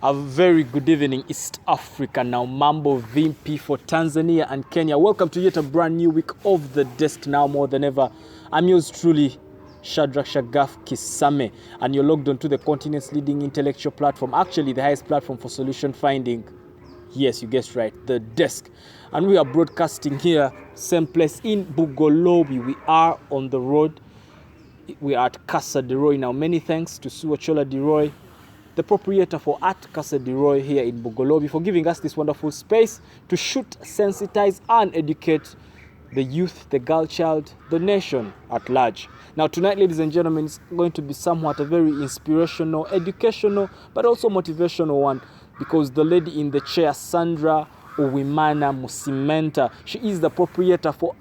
A very good evening, East Africa. Now, Mambo VP for Tanzania and Kenya. Welcome to yet a brand new week of The Desk, now more than ever. I'm yours truly, Shadrach Shagaf Kisame, and you're logged onto the continent's leading intellectual platform, actually the highest platform for solution finding. Yes, you guessed right, The Desk. And we are broadcasting here, same place in Bugolobi. We are on the road. We are at Casa de Roy now. Many thanks to Suachola de Roy, the proprietor for At Casa de Roy here in Bugolobi, for giving us this wonderful space to shoot, sensitize, and educate the youth, the girl child, the nation at large. Now tonight, ladies and gentlemen, it's going to be somewhat a very inspirational, educational, but also motivational one, because the lady in the chair, Sandra Uwimaana Musimenta, she is the proprietor for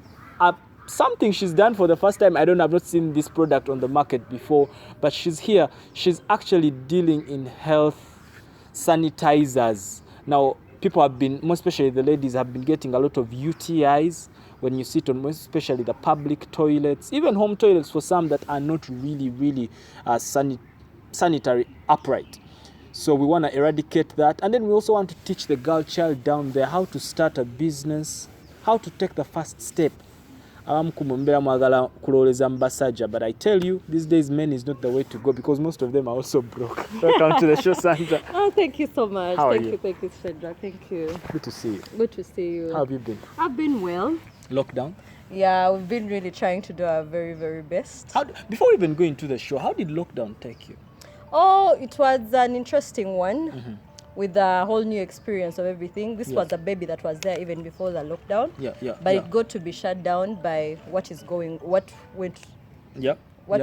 something she's done for the first time. I've not seen this product on the market before, but she's here. She's actually dealing in health sanitizers. Now, people have been, more especially the ladies, have been getting a lot of UTIs when you sit on, most especially the public toilets, even home toilets for some that are not really sanitary upright. So we want to eradicate that. And then we also want to teach the girl child down there how to start a business, how to take the first step. But I tell you, these days men is not the way to go, because most of them are also broke. Welcome to the show, Sandra. Oh, thank you so much. How are you? you? Thank you, Sandra. Thank you. Good to see you. Good to see you. How have you been? I've been well. Lockdown? Yeah, we've been really trying to do our very, very best. Before we even go into the show, how did lockdown take you? Oh, it was an interesting one. With a whole new experience of everything. This was a baby that was there even before the lockdown. But it got to be shut down by what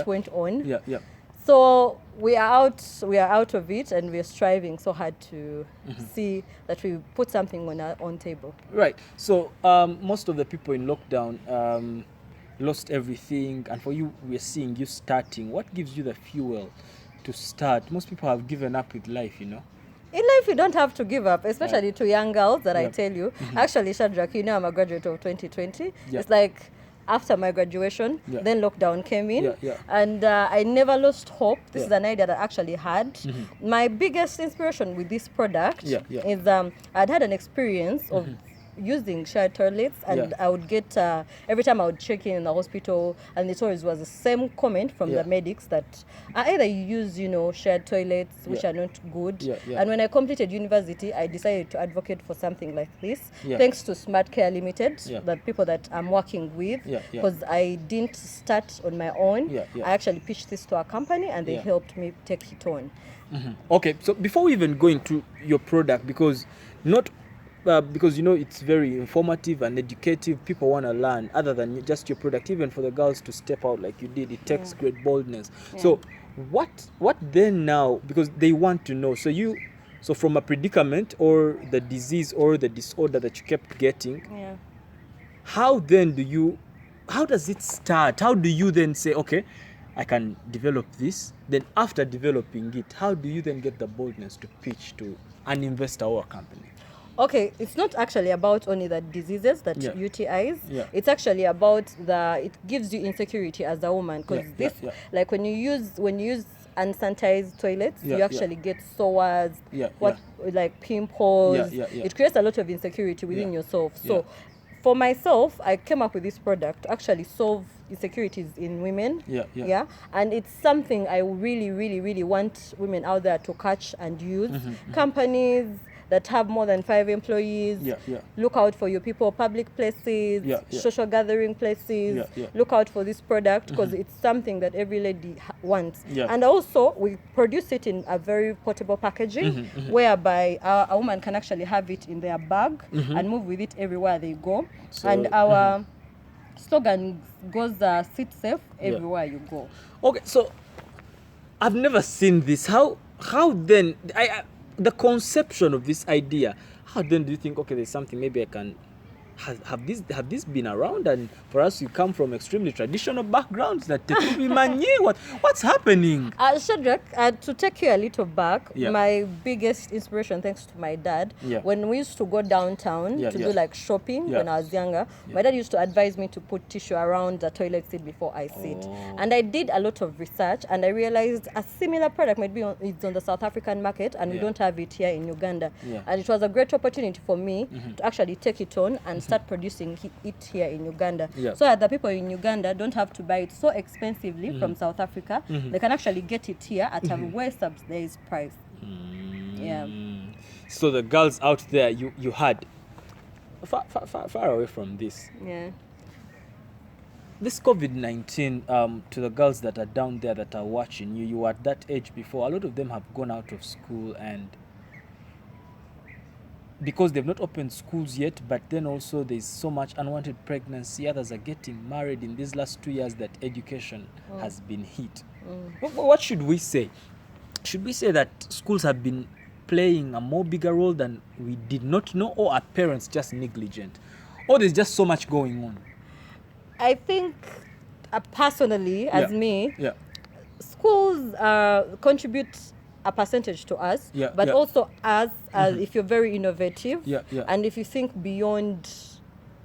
went on. So we are out of it, and we are striving so hard to see that we put something on our own table. Right. So most of the people in lockdown lost everything, and for you, we're seeing you starting. What gives you the fuel to start? Most people have given up with life, you know. In life, you don't have to give up, especially to young girls that I tell you. Actually, Shadrach, you know I'm a graduate of 2020. It's like after my graduation, then lockdown came in. And I never lost hope. This is an idea that I actually had. My biggest inspiration with this product is I'd had an experience of using shared toilets, and I would get every time I would check in the hospital, and it always was the same comment from the medics that either you use shared toilets, which are not good. And when I completed university, I decided to advocate for something like this, thanks to Smart Care Limited, the people that I'm working with, because I didn't start on my own. I actually pitched this to a company, and they helped me take it on. Okay, so before we even go into your product, because it's very informative and educative, people want to learn other than just your product. Even for the girls to step out like you did, it takes great boldness. So what then now, because they want to know, so from a predicament or the disease or the disorder that you kept getting, how does it start? How do you then say, okay, I can develop this? Then after developing it, how do you then get the boldness to pitch to an investor or a company? Okay, it's not actually about only the diseases, that UTIs. It's actually about it gives you insecurity as a woman, because like when you use unsanitized toilets, you actually get sores, like pimples. It creates a lot of insecurity within yourself. So for myself, I came up with this product to actually solve insecurities in women. And it's something I really want women out there to catch and use. Companies that have more than 5 employees, look out for your people, public places, social gathering places, look out for this product, because it's something that every lady wants. And also, we produce it in a very portable packaging, whereby a woman can actually have it in their bag and move with it everywhere they go. So, and our slogan goes, sit safe everywhere you go. Okay, so I've never seen this. How then, the conception of this idea, how then do you think, okay, there's something maybe I can have these been around? And for us, you come from extremely traditional backgrounds. That what's happening? Shadrach, to take you a little back, my biggest inspiration, thanks to my dad, when we used to go downtown to do like shopping when I was younger, my dad used to advise me to put tissue around the toilet seat before I sit. And I did a lot of research, and I realized a similar product might be it's on the South African market, and we don't have it here in Uganda. And it was a great opportunity for me to actually take it on and start producing it here in Uganda. So that the people in Uganda don't have to buy it so expensively from South Africa. They can actually get it here at a way subsidized price. So the girls out there, you had far away from this. This COVID-19, to the girls that are down there that are watching you were at that age before. A lot of them have gone out of school, and because they've not opened schools yet, but then also there's so much unwanted pregnancy. Others are getting married in these last 2 years that education has been hit. What should we say? Should we say that schools have been playing a more bigger role than we did not know, or are parents just negligent? Or there's just so much going on? I think personally, as me, schools contribute a percentage to us, but also as if you're very innovative and if you think beyond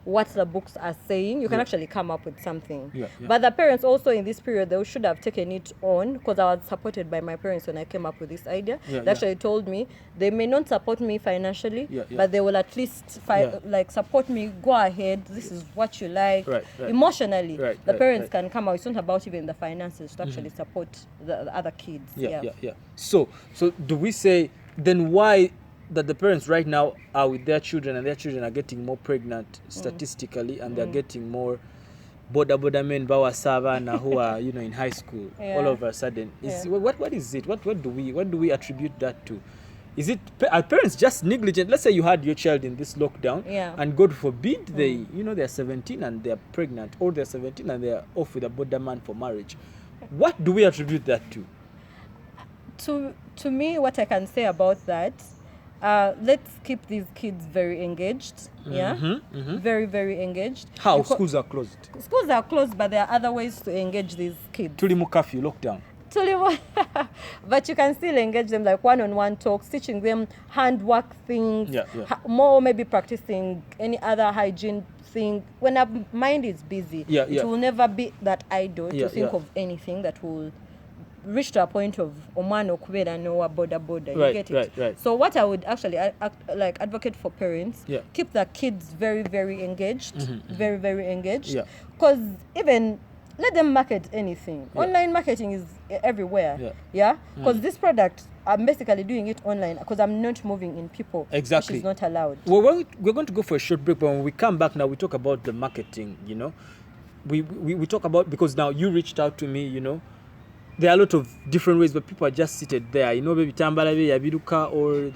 what the books are saying, you can actually come up with something. But the parents also in this period, they should have taken it on, because I was supported by my parents when I came up with this idea. They actually told me they may not support me financially, but they will at least like support me, go ahead, this is what you like. Emotionally, the parents can come out. It's not about even the finances to actually support the other kids. So do we say then why that the parents right now are with their children, and their children are getting more pregnant statistically, and they're getting more boda men bawa savana who are in high school all of a sudden? What is it? What do we attribute that to? Is it, are parents just negligent? Let's say you had your child in this lockdown, and God forbid they're 17 and they're pregnant, or they're 17 and they're off with a boda man for marriage. What do we attribute that to? To me, what I can say about that, let's keep these kids very engaged. Very, very engaged. How? Schools are closed. Schools are closed, but there are other ways to engage these kids. Tulimu curfew, lockdown. But you can still engage them, like one-on-one talks, teaching them handwork things, more maybe practicing any other hygiene thing. When our mind is busy, it will never be that idle to think of anything that will reach to a point of omano kubera no boda. You get it? Right. So what I would actually like advocate for parents, keep the kids very, very engaged, very, very engaged. Because even let them market anything. Online marketing is everywhere. Because this product, I'm basically doing it online because I'm not moving in people. Exactly. Which is not allowed. Well, we're going to go for a short break, but when we come back now, we talk about the marketing, We talk about, because now you reached out to me, there are a lot of different ways, but people are just seated there, maybe tambala yabiruka, or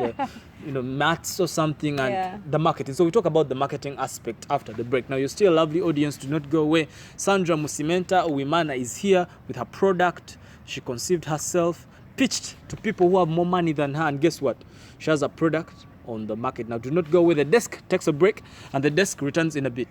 the maths or something, and the marketing. So we talk about the marketing aspect after the break. Now, you're still a lovely audience. Do not go away. Sandra Uwimaana is here with her product. She conceived herself, pitched to people who have more money than her, and guess what? She has a product on the market. Now, do not go away. The desk takes a break, and the desk returns in a bit.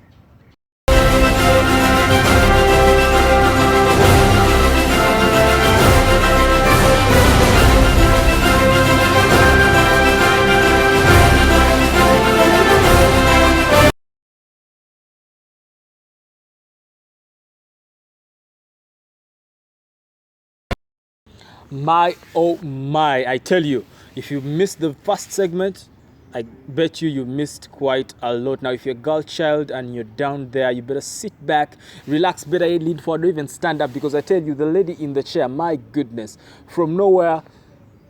My, oh my, I tell you, if you missed the first segment, I bet you missed quite a lot. Now, if you're a girl child and you're down there, you better sit back, relax, better lean forward, don't even stand up, because I tell you, the lady in the chair, my goodness, from nowhere,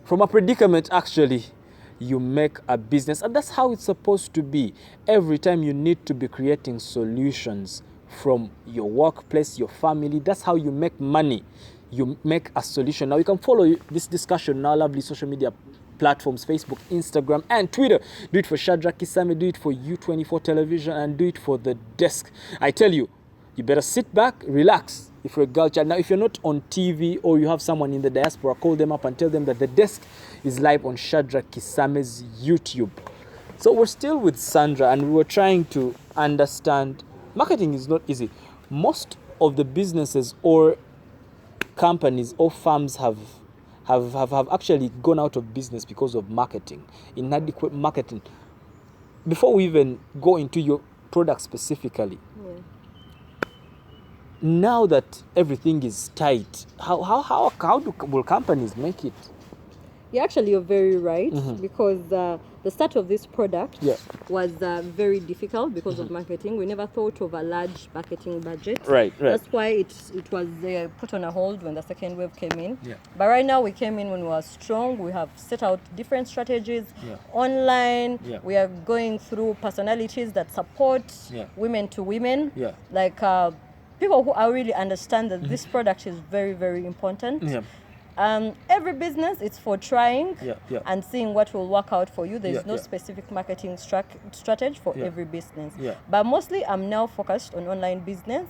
from a predicament actually, you make a business. And that's how it's supposed to be. Every time you need to be creating solutions from your workplace, your family, that's how you make money. You make a solution. Now, you can follow this discussion on our lovely social media platforms, Facebook, Instagram, and Twitter. Do it for Shadrach Kisame, do it for U24 Television, and do it for The Desk. I tell you, you better sit back, relax if you're a girl child. Now, if you're not on TV or you have someone in the diaspora, call them up and tell them that The Desk is live on Shadrach Kisame's YouTube. So we're still with Sandra, and we were trying to understand marketing is not easy. Most of the businesses or companies or firms have actually gone out of business because of marketing, inadequate marketing. Before we even go into your product specifically, now that everything is tight, will companies make it? You're very right, because the start of this product was very difficult because of marketing. We never thought of a large marketing budget. Right. That's why it was put on a hold when the second wave came in. But right now we came in when we were strong. We have set out different strategies online. We are going through personalities that support women to women. Like people who are really understand that this product is very, very important. Every business, it's for trying and seeing what will work out for you. There's no specific marketing strategy for every business. But mostly I'm now focused on online business.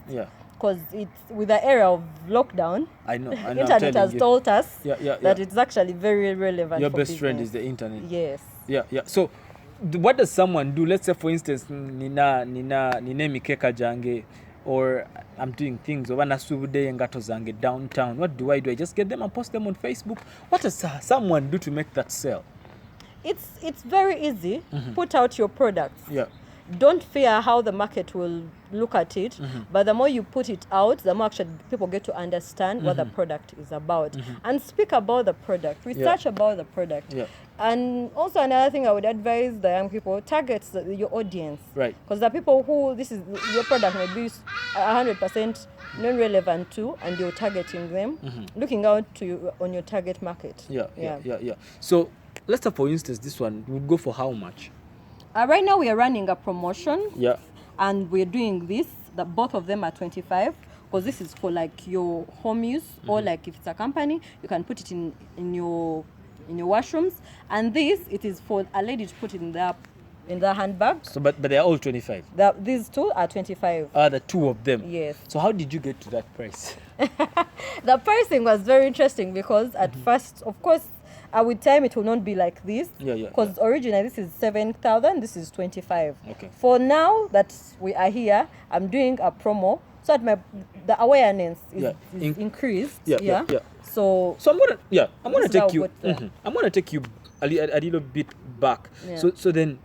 Because it's with the era of lockdown, I know internet has told us that it's actually very relevant. Your for best business. friend is the internet. Yes. So what does someone do? Let's say, for instance, nina mikeka jange, or I'm doing things over Nasubude and Gato Zange downtown. What do? I just get them and post them on Facebook? What does someone do to make that sell? It's very easy. Put out your products. Don't fear how the market will look at it, but the more you put it out, the more actually people get to understand what the product is about. And speak about the product, research about the product. And also another thing I would advise the young people, target your audience. Because the people who this is your product may be 100% non-relevant to, and you're targeting them, looking out to you on your target market. So let's say, for instance, this one would go for how much? Right now we are running a promotion. And we're doing this. Both of them are 25. Because this is for like your home use, or like if it's a company, you can put it in your washrooms. And this, it is for a lady to put in the handbag. So, but they're all 25. These two are 25. The two of them. Yes. So how did you get to that price? The pricing was very interesting because at first, of course, with time it will not be like this. Because originally this is 7,000, this is 25. For now that we are here, I'm doing a promo so that the awareness is increased. So I'm gonna take you. I'm gonna take you a little bit back. So then,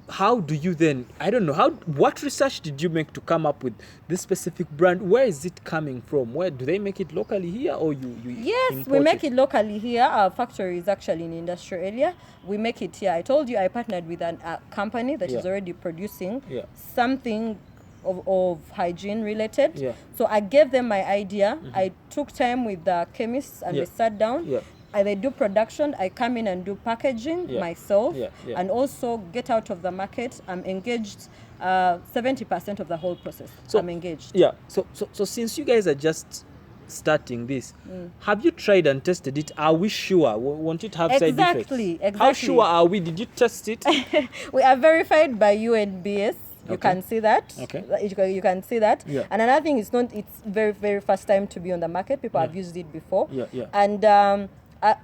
how do you then? I don't know what research did you make to come up with this specific brand? Where is it coming from? Where do they make it locally here, or you? Yes, we make it locally here. Our factory is actually in the industrial area. We make it here. I told you I partnered with a company that is already producing something of hygiene related. So I gave them my idea. I took time with the chemists and we sat down. They do production. I come in and do packaging myself, and also get out of the market. I'm engaged 70% of the whole process. So I'm engaged. So since you guys are just starting this, have you tried and tested it? Are we sure? Won't it have side effects? Exactly. How sure are we? Did you test it? We are verified by UNBS. You can see that. You can see that. And another thing is it's very, very first time to be on the market. People have used it before. And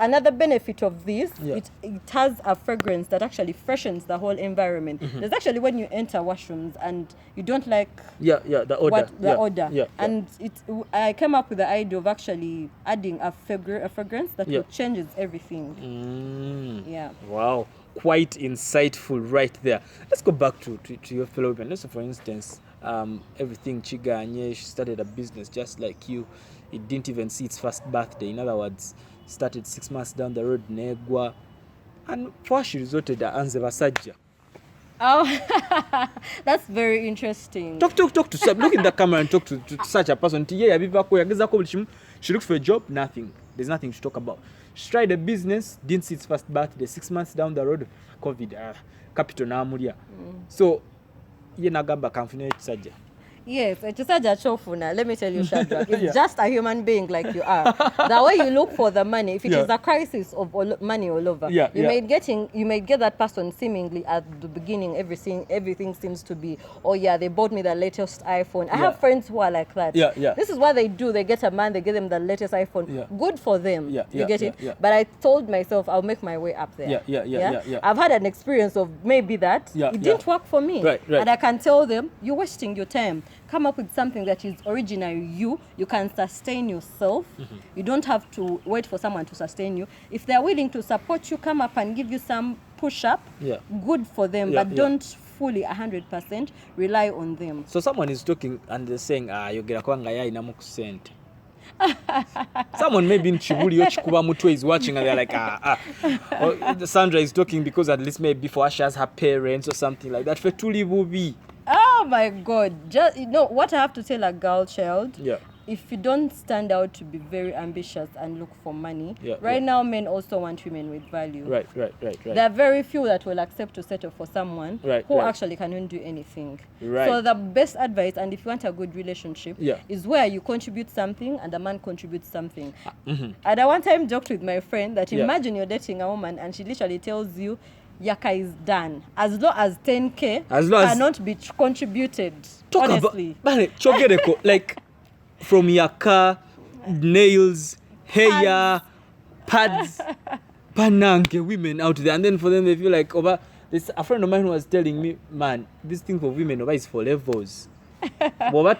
another benefit of this, it has a fragrance that actually freshens the whole environment. There's actually when you enter washrooms and you don't like the odor. The odor. And I came up with the idea of actually adding a fragrance that changes everything. Wow. Quite insightful right there. Let's go back to your fellow women. Let's say, for instance, everything Chiga Anye, she started a business just like you. It didn't even see its first birthday. In other words, started 6 months down the road, Negwa, and before she resorted to Anze Basajja. Oh, that's very interesting. Talk to look in the camera and talk to such a person. She looks for a job, nothing. There's nothing to talk about. She tried a business, didn't see its first birthday. 6 months down the road, COVID, capital na amulia. So, ye nagamba kanfune sajja. Yes, let me tell you, Shadrach, it's just a human being like you are. The way you look for the money, if it is a crisis of money all over, you may get that person seemingly at the beginning, everything seems to be, oh yeah, they bought me the latest iPhone. I have friends who are like that. This is what they do. They get a man, they give them the latest iPhone. Good for them. You get it? But I told myself I'll make my way up there. I've had an experience of maybe that. It didn't work for me. And I can tell them, you're wasting your time. Come up with something that is originally you can sustain yourself. You don't have to wait for someone to sustain you. If they're willing to support you, come up and give you some push-up, good for them, but don't fully 100% rely on them. So someone is talking and they're saying, yogera kwanga ya inamuku sente. Someone maybe in Chibuli Chikuba Mutwe is watching and they're like, Or Sandra is talking because at least maybe for she has her parents or something like that. For Tuli will be. Oh my God. Just what I have to tell a girl child. If you don't stand out to be very ambitious and look for money, right now men also want women with value. Right. There are very few that will accept to settle for someone who actually cannot do anything. So the best advice, and if you want a good relationship, is where you contribute something and the man contributes something. And I one time joked with my friend that imagine you're dating a woman and she literally tells you, Yaka is done. As low as 10K cannot be contributed. Honestly. Like from Yaka, nails, hair, pads, panange, women out there. And then for them, they feel like, a friend of mine was telling me, man, this thing for women is for levels. You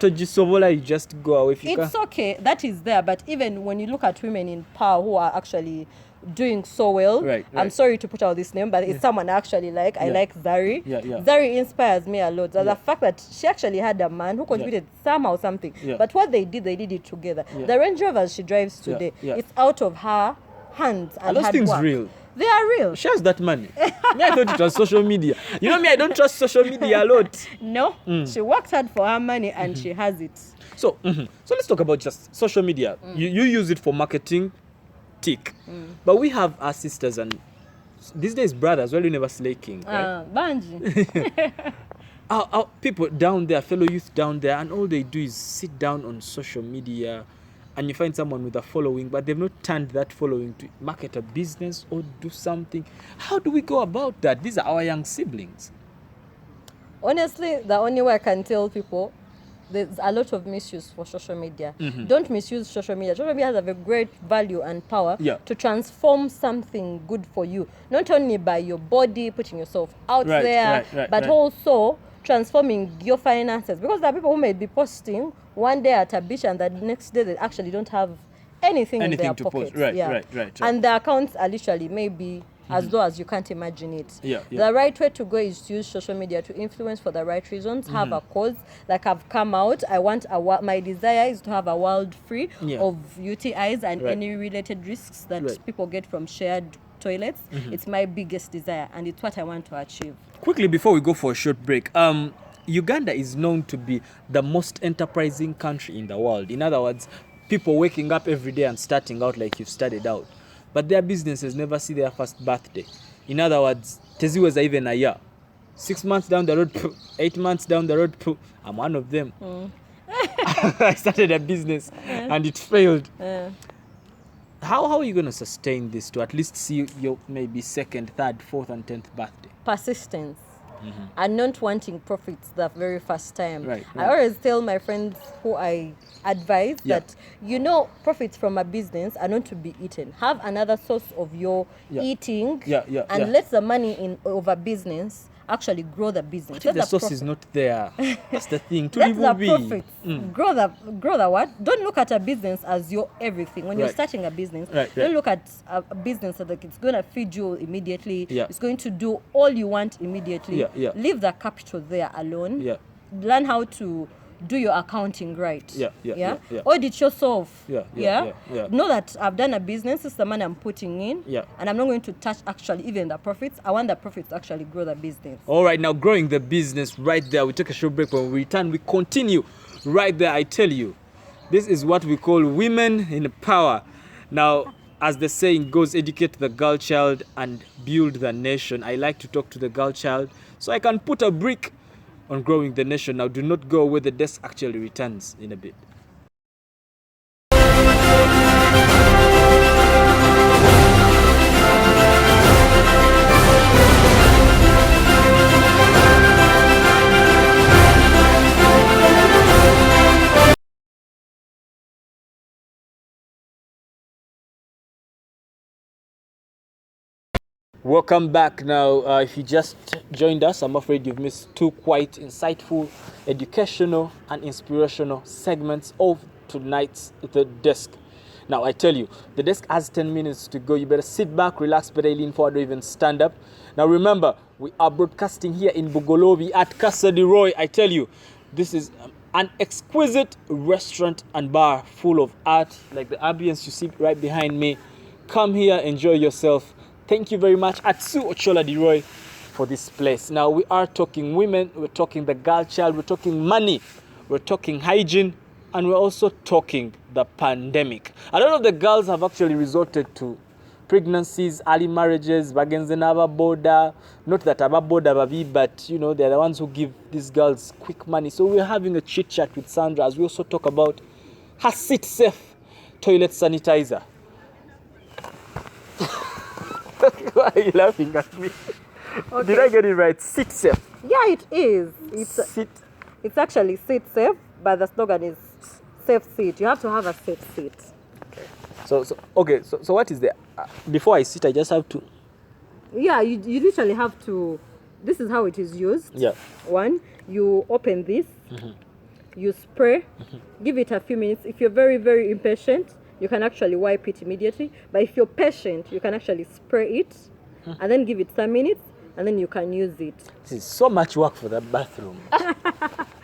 just go away. It's okay. That is there. But even when you look at women in power who are actually doing so well, I'm sorry to put out this name, but it's someone I actually like. I like Zari. Zari inspires me a lot. The fact that she actually had a man who contributed somehow something. But what they did it together. The Range Rovers she drives today, it's out of her hands and those hard things work. Real. They are real. She has that money. Me, I thought it was social media. You know me, I don't trust social media a lot. No, she worked hard for her money and she has it. So let's talk about just social media. You use it for marketing, tick. But we have our sisters and these days brothers, well, you never slaking, right? Banji. Our people down there, fellow youth down there, and all they do is sit down on social media and you find someone with a following, but they've not turned that following to market a business or do something. How do we go about that? These are our young siblings. Honestly, the only way I can tell people, there's a lot of misuse for social media. Don't misuse social media. Social media has a very great value and power to transform something good for you. Not only by your body, putting yourself out there, but also transforming your finances. Because there are people who may be posting one day at a beach and the next day they actually don't have anything in their pockets. Right. And the accounts are literally maybe as low as you can't imagine it. The right way to go is to use social media to influence for the right reasons, have a cause. Like I've come out, my desire is to have a world free of UTIs and any related risks that people get from shared toilets. It's my biggest desire and it's what I want to achieve. Quickly, before we go for a short break, Uganda is known to be the most enterprising country in the world. In other words, people waking up every day and starting out like you've started out. But their businesses never see their first birthday. In other words, Teziweza even a year. 6 months down the road, 8 months down the road, I'm one of them. I started a business and it failed. How are you going to sustain this to at least see your maybe second, third, fourth and 10th birthday? Persistence. And not wanting profits the very first time. I always tell my friends who I advise that, profits from a business are not to be eaten. Have another source of your eating and let the money of a business actually grow the business. But if the source is not there, that's the thing. Let the profits grow the what? Don't look at a business as your everything. When you're starting a business, don't look at a business as like it's going to feed you immediately. It's going to do all you want immediately. Leave the capital there alone. Learn how to do your accounting right. Audit yourself. Know that I've done a business, this is the money I'm putting in, and I'm not going to touch actually even the profits. I want the profits to actually grow the business. All right, now growing the business right there. We take a short break. When we return, we continue right there. I tell you, this is what we call women in power. Now, as the saying goes, educate the girl child and build the nation. I like to talk to the girl child so I can put a brick on growing the nation. Now, do not go where the desk actually returns in a bit. Welcome back. Now, if you just joined us, I'm afraid you've missed two quite insightful, educational and inspirational segments of tonight's The Desk. Now, I tell you, The Desk has 10 minutes to go. You better sit back, relax, better lean forward or even stand up. Now, remember, we are broadcasting here in Bugolobi at Casa de Roy. I tell you, this is an exquisite restaurant and bar full of art, like the ambience you see right behind me. Come here, enjoy yourself. Thank you very much, Atsu Ochola Diroy, for this place. Now, we are talking women, we're talking the girl child, we're talking money, we're talking hygiene, and we're also talking the pandemic. A lot of the girls have actually resorted to pregnancies, early marriages, bagenzenaba border. Not that aba border babi, but you know, they're the ones who give these girls quick money. So we're having a chit chat with Sandra as we also talk about her Sit Safe toilet sanitizer. Why are you laughing at me? Okay. Did I get it right? Sit Safe. Yeah, it is. It's actually Sit Safe, but the slogan is Safe Seat. You have to have a safe seat. Okay. So what is the before I sit, I just have to. Yeah, you literally have to. This is how it is used. Yeah. One, you open this, you spray, give it a few minutes. If you're very, very impatient, you can actually wipe it immediately. But if you're patient, you can actually spray it and then give it some minutes and then you can use it. This is so much work for the bathroom.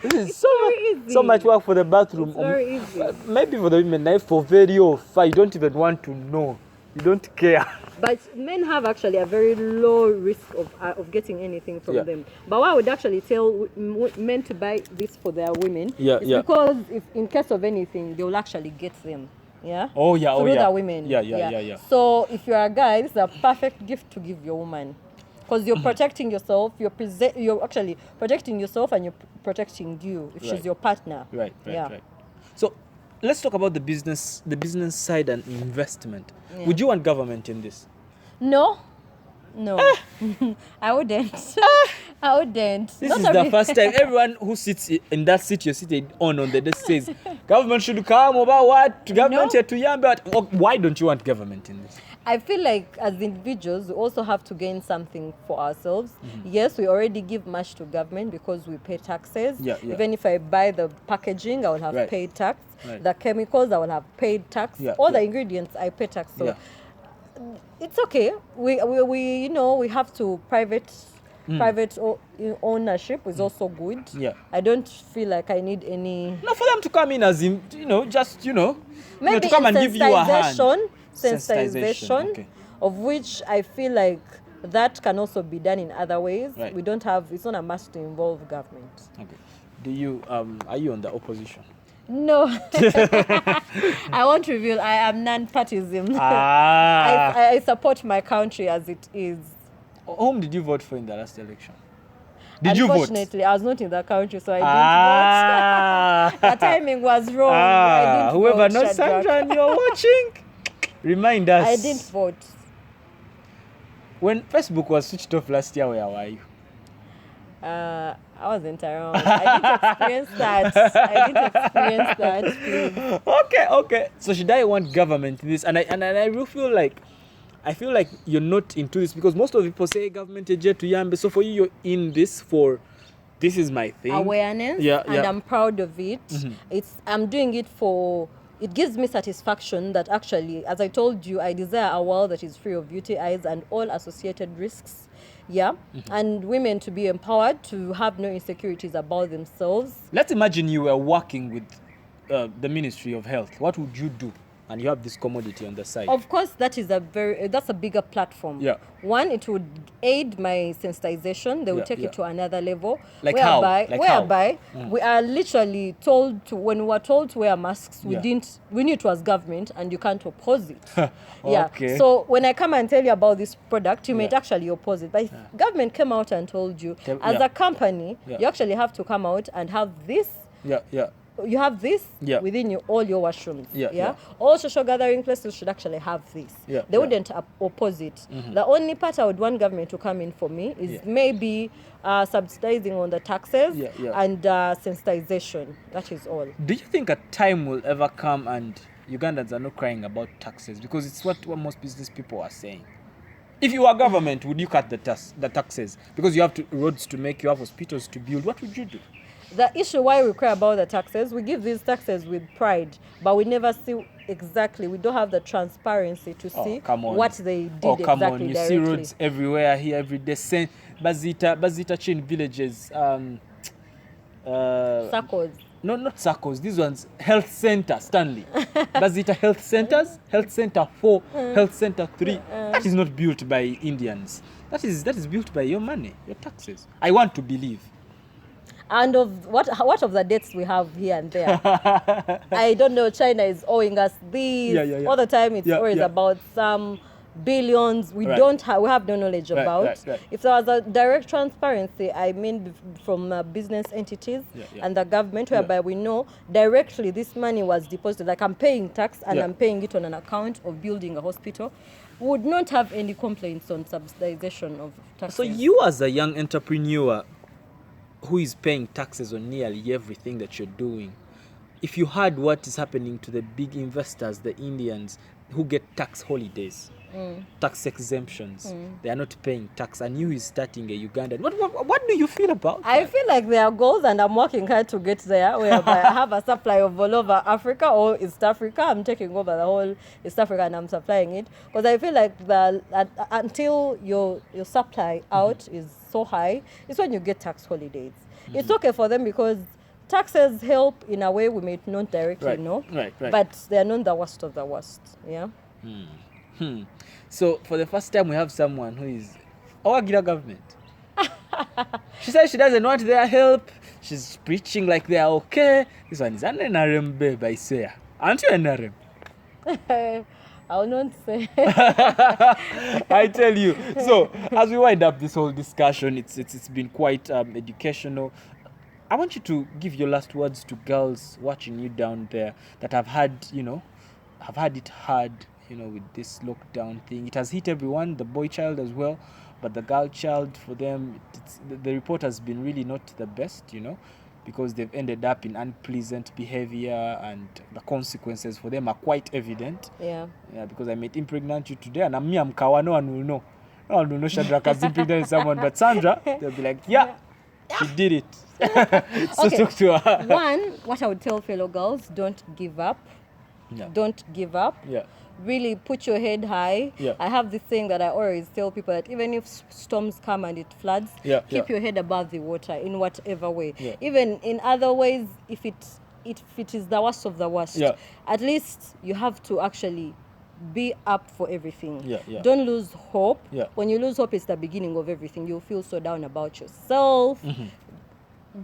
This is easy. So much work for the bathroom. It's very easy. Maybe for the women, for very or you don't even want to know. You don't care. But men have actually a very low risk of getting anything from them. But what I would actually tell men to buy this for their women is because if in case of anything, they will actually get them. Yeah. Through the women. Yeah. So if you're a guy, this is a perfect gift to give your woman, because you're protecting yourself. You're actually protecting yourself, and you're protecting you if she's your partner. Right. So let's talk about the business side and investment. Yeah. Would you want government in this? No. I wouldn't. I wouldn't. This is the first time everyone who sits in that seat you're sitting on the desk says government should come over what? Government here to Yamba. Why don't you want government in this? I feel like as individuals, we also have to gain something for ourselves. Yes, we already give much to government because we pay taxes. Even if I buy the packaging, I will have paid tax. The chemicals, I will have paid tax. All the ingredients, I pay tax. So it's okay. We have to private ownership is also good. I don't feel like I need any. Not for them to come in as maybe to come and give you a hand. Sensitization, of which I feel like that can also be done in other ways. We don't have. It's not a must to involve government. Okay. Do you are you on the opposition? No. I won't reveal. I am non-partism. I support my country as it is. Whom did you vote for in the last election? Did you vote? Unfortunately, I was not in the country, so I didn't vote. The timing was wrong. I didn't whoever vote, knows Sandra and you're watching, remind us. I didn't vote. When Facebook was switched off last year, where were you? I wasn't around. I didn't experience that. Please. Okay. So should I want government in this? And I really feel like you're not into this because most of the people say government is to Yambe. So for you, you're in this for this is my thing. Awareness. And I'm proud of it. I'm doing it for. It gives me satisfaction that actually, as I told you, I desire a world that is free of UTIs and all associated risks. And women to be empowered, to have no insecurities about themselves. Let's imagine you were working with the Ministry of Health. What would you do? and you have this commodity on the side. Of course, that's a bigger platform. Yeah. One, it would aid my sensitization. They would take it to another level. Like how? We are literally told to, when we were told to wear masks, we knew it was government and you can't oppose it. Okay. So when I come and tell you about this product, you might actually oppose it. But if government came out and told you, as a company, you actually have to come out and have this. You have this within all your washrooms. All social gathering places should actually have this. They wouldn't oppose it. The only part I would want government to come in for me is maybe subsidizing on the taxes and sensitization. That is all. Do you think a time will ever come and Ugandans are not crying about taxes? Because it's what most business people are saying. If you are government, would you cut the taxes? Because you have roads to make, you have hospitals to build. What would you do? The issue why we cry about the taxes, we give these taxes with pride, but we never see exactly, we don't have the transparency to see what they did exactly You directly. see roads everywhere here every day. Bazita chain villages. Circles. No, not circles. These ones, health center, Stanley. Bazita health centers, health center 4, health center 3. That is not built by Indians. That is built by your money, your taxes. I want to believe. And of what of the debts we have here and there. I don't know, China is owing us these. All the time it's always about some billions we have no knowledge about. If there was a direct transparency, I mean from business entities and the government, whereby we know directly this money was deposited, like I'm paying tax and I'm paying it on an account of building a hospital, we would not have any complaints on subsidization of taxes. So you as a young entrepreneur who is paying taxes on nearly everything that you're doing, if you heard what is happening to the big investors, the Indians, who get tax holidays, tax exemptions, they are not paying tax, and you is starting a Ugandan, what do you feel about that? I feel like there are goals, and I'm working hard to get there, whereby I have a supply of all over Africa or East Africa. I'm taking over the whole East Africa and I'm supplying it, because I feel like until your supply out is so high, it's when you get tax holidays. It's okay for them because taxes help in a way we may not directly know, but they are not the worst of the worst. So for the first time we have someone who is Awagira government. She says she doesn't want their help. She's preaching like they are okay. This one is an NRM babe, I swear. Aren't you NRM? I will not say. I tell you. So as we wind up this whole discussion, it's been quite educational. I want you to give your last words to girls watching you down there that have had it hard, with this lockdown thing. It has hit everyone, the boy child as well, but the girl child, for them, the report has been really not the best, because they've ended up in unpleasant behavior, and the consequences for them are quite evident. Because I might impregnate you today, and I'm Kawa, no one will know. No one will know Shadrach has impregnated someone, but Sandra, they'll be like, she did it. So talk to her. One, what I would tell fellow girls, don't give up. Don't give up. Really put your head high. I have this thing that I always tell people, that even if storms come and it floods, keep your head above the water in whatever way. Even in other ways, if it is the worst of the worst, at least you have to actually be up for everything. Don't lose hope. When you lose hope, it's the beginning of everything. You'll feel so down about yourself.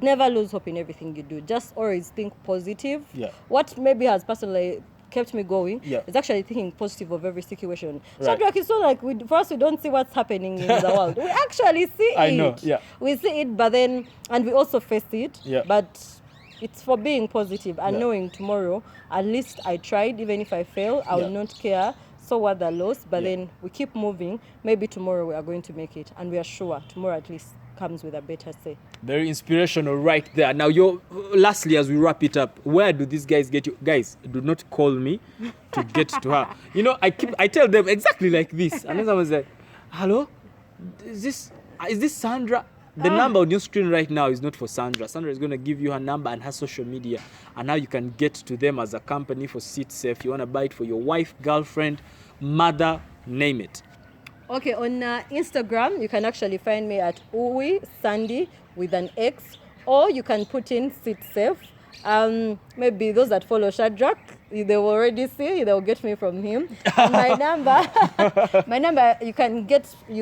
Never lose hope in everything you do. Just always think positive. What maybe has personally kept me going is actually thinking positive of every situation. Shadrach, it's not like for us, we don't see what's happening in the world. We actually see it. We see it, but then, and we also face it. But it's for being positive and knowing tomorrow, at least I tried. Even if I fail, I will not care. So what the loss, but then we keep moving. Maybe tomorrow we are going to make it, and we are sure tomorrow at least comes with a better say. Very inspirational right there. Now, lastly, as we wrap it up, where do these guys get you? Guys, do not call me to get to her. I tell them exactly like this, and then someone's like, hello, is this Sandra? The number on your screen right now is not for Sandra. Sandra is going to give you her number and her social media, and now you can get to them as a company for Sit Safe. You want to buy it for your wife, girlfriend, mother, name it. Okay, on Instagram, you can actually find me at Uwi Sandy with an X, or you can put in Sit Safe Maybe those that follow Shadrach, they will already see, they'll get me from him. My number, you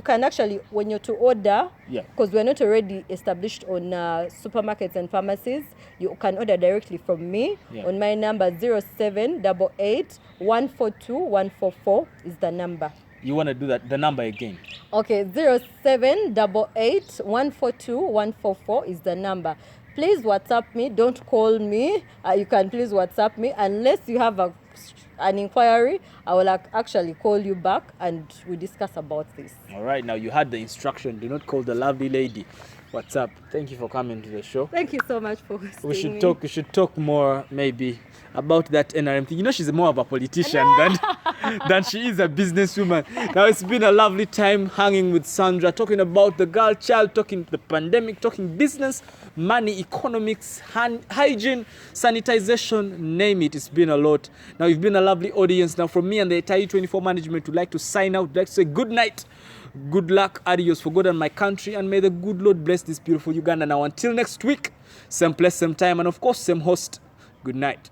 can actually, when you're to order, because we're not already established on supermarkets and pharmacies, you can order directly from me on my number 0788 142 144 is the number. You want to do that, the number again? Okay, 0788 142 144 is the number. Please WhatsApp me. Don't call me. You can please WhatsApp me. Unless you have an inquiry, I will actually call you back and we discuss about this. All right. Now you had the instruction. Do not call the lovely lady. What's up? Thank you for coming to the show. Thank you so much for hosting me. We should talk more maybe about that NRM thing. You know, she's more of a politician than she is a businesswoman. Now, it's been a lovely time hanging with Sandra, talking about the girl child, talking the pandemic, talking business, money, economics, hygiene, sanitization, name it. It's been a lot. Now, you've been a lovely audience. Now, from me and the entire 24 management, would like to sign out. Would like to say good night, good luck, adios for God and my country, and may the good Lord bless this beautiful Uganda. Now, until next week, same place, same time, and of course, same host. Good night.